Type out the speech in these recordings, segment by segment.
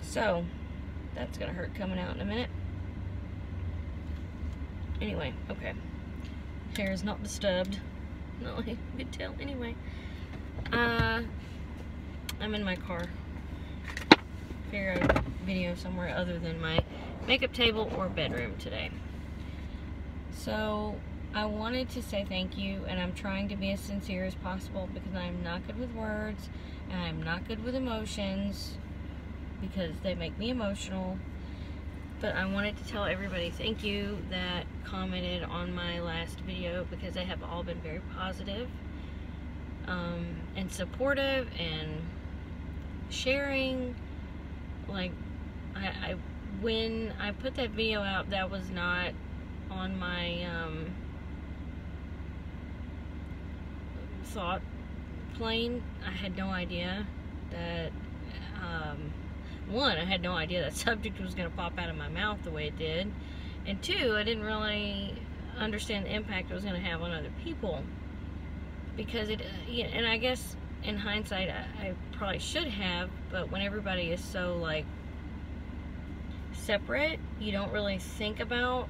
So, that's gonna hurt coming out in a minute. Anyway, okay. Hair is not disturbed. Not like you could tell. Anyway. I'm in my car. Figure out a video somewhere other than my makeup table or bedroom today. So, I wanted to say thank you, and I'm trying to be as sincere as possible because I'm not good with words, and I'm not good with emotions because they make me emotional. But I wanted to tell everybody thank you that commented on my last video, because they have all been very positive, and supportive and sharing. Like, when I put that video out, that was not on my thought plane. I had no idea that one, I had no idea that subject was going to pop out of my mouth the way it did, and two, I didn't really understand the impact it was going to have on other people, because it, and I guess in hindsight I probably should have, but when everybody is so like separate, you don't really think about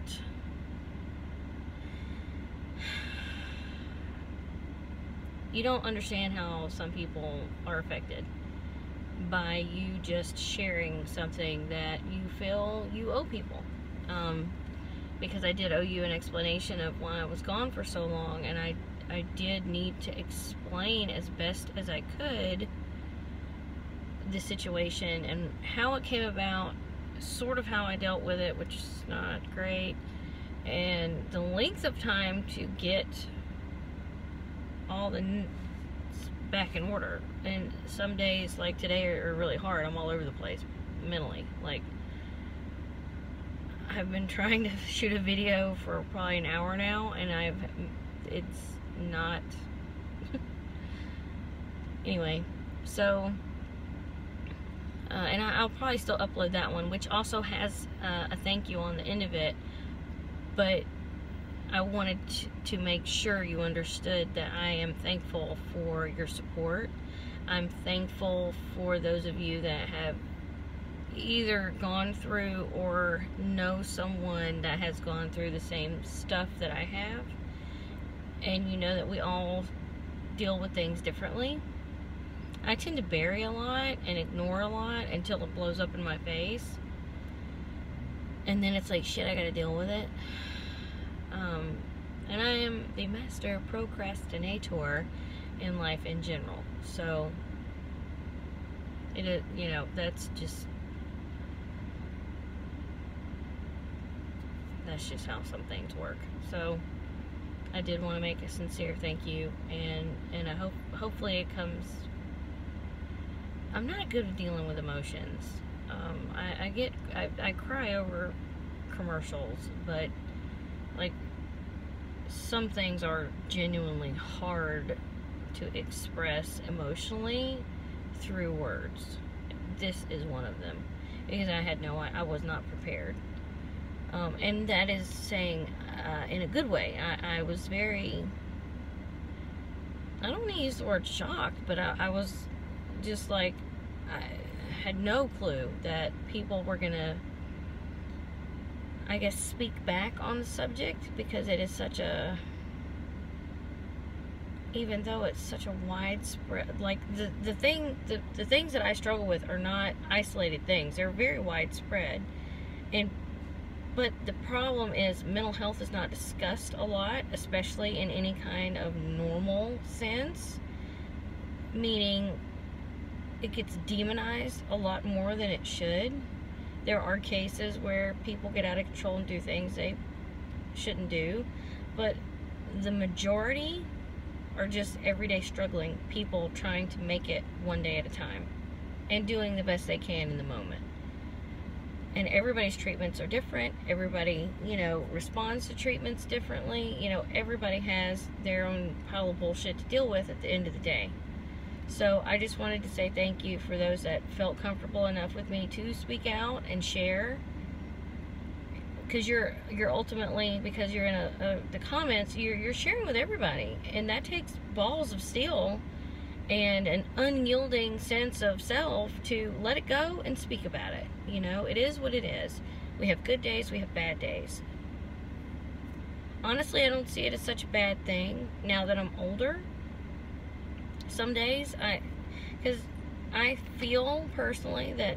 you don't understand how some people are affected by you just sharing something that you feel you owe people. Because I did owe you an explanation of why I was gone for so long, and I did need to explain as best as I could the situation and how it came about, sort of how I dealt with it, which is not great, and the length of time to get all the back in order. And some days, like today, are really hard. I'm all over the place mentally. Like, I've been trying to shoot a video for probably an hour now, and it's not anyway. So and I'll probably still upload that one, which also has a thank you on the end of it, but I wanted to make sure you understood that I am thankful for your support. I'm thankful for those of you that have either gone through or know someone that has gone through the same stuff that I have. And you know that we all deal with things differently. I tend to bury a lot and ignore a lot until it blows up in my face. And then it's like, shit, I gotta deal with it. And I am the master procrastinator in life in general. So, it is, you know, that's just how some things work. So, I did want to make a sincere thank you, and I hopefully it comes. I'm not good at dealing with emotions. I cry over commercials, but like, some things are genuinely hard to express emotionally through words. This is one of them, because I was not prepared. And that is saying in a good way. I was very, I don't want to use the word shocked, but I was just like, I had no clue that people were gonna, I guess, speak back on the subject, because it is such a, even though it's such a widespread, like the things that I struggle with are not isolated things. They're very widespread. But the problem is mental health is not discussed a lot, especially in any kind of normal sense, meaning it gets demonized a lot more than it should. There are cases where people get out of control and do things they shouldn't do, but the majority are just everyday struggling people trying to make it one day at a time and doing the best they can in the moment. And everybody's treatments are different. Everybody, you know, responds to treatments differently. You know, everybody has their own pile of bullshit to deal with at the end of the day. So I just wanted to say thank you for those that felt comfortable enough with me to speak out and share. Because you're ultimately, because you're in the comments, you're sharing with everybody. And that takes balls of steel and an unyielding sense of self to let it go and speak about it. You know, it is what it is. We have good days, we have bad days. Honestly, I don't see it as such a bad thing now that I'm older. Some days, because I feel personally that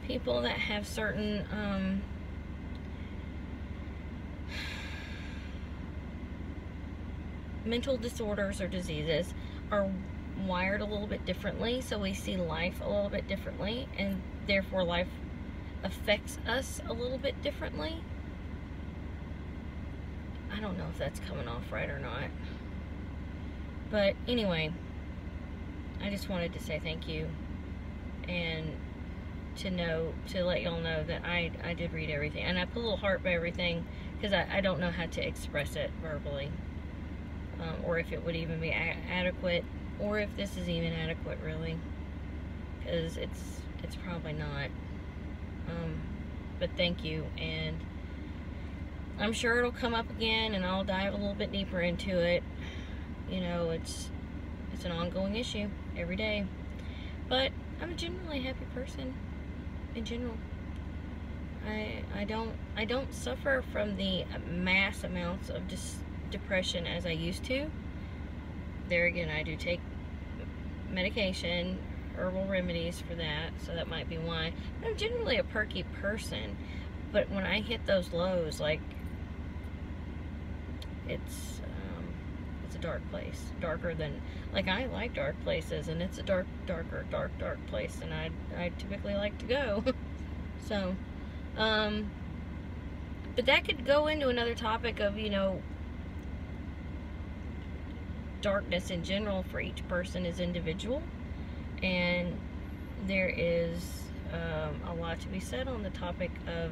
people that have certain mental disorders or diseases are wired a little bit differently, so we see life a little bit differently, and therefore life affects us a little bit differently. I don't know if that's coming off right or not, but anyway, I just wanted to say thank you, and to let y'all know that I did read everything, and I put a little heart by everything because I don't know how to express it verbally, or if it would even be adequate, or if this is even adequate really, because it's probably not. But thank you, and I'm sure it'll come up again, and I'll dive a little bit deeper into it. You know, it's an ongoing issue every day, but I'm a generally happy person in general. I don't suffer from the mass amounts of depression as I used to. There again, I do take medication, herbal remedies for that, so that might be why. I'm generally a perky person, but when I hit those lows, like, it's a dark place, darker than, like, I like dark places, and it's a dark place, and I typically like to go. So, but that could go into another topic of, you know, darkness in general for each person is individual, and there is a lot to be said on the topic of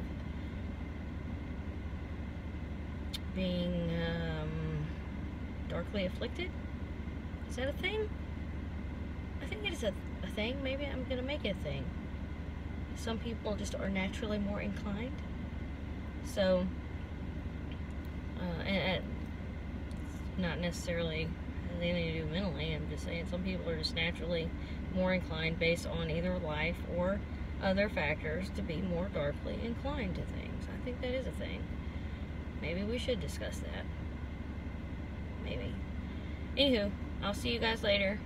being darkly afflicted. Is that a thing? I think it is a thing. Maybe I'm gonna make it a thing. Some people just are naturally more inclined. So, and not necessarily has anything to do mentally. I'm just saying some people are just naturally more inclined based on either life or other factors to be more darkly inclined to things. I think that is a thing. Maybe we should discuss that. Maybe. Anywho, I'll see you guys later.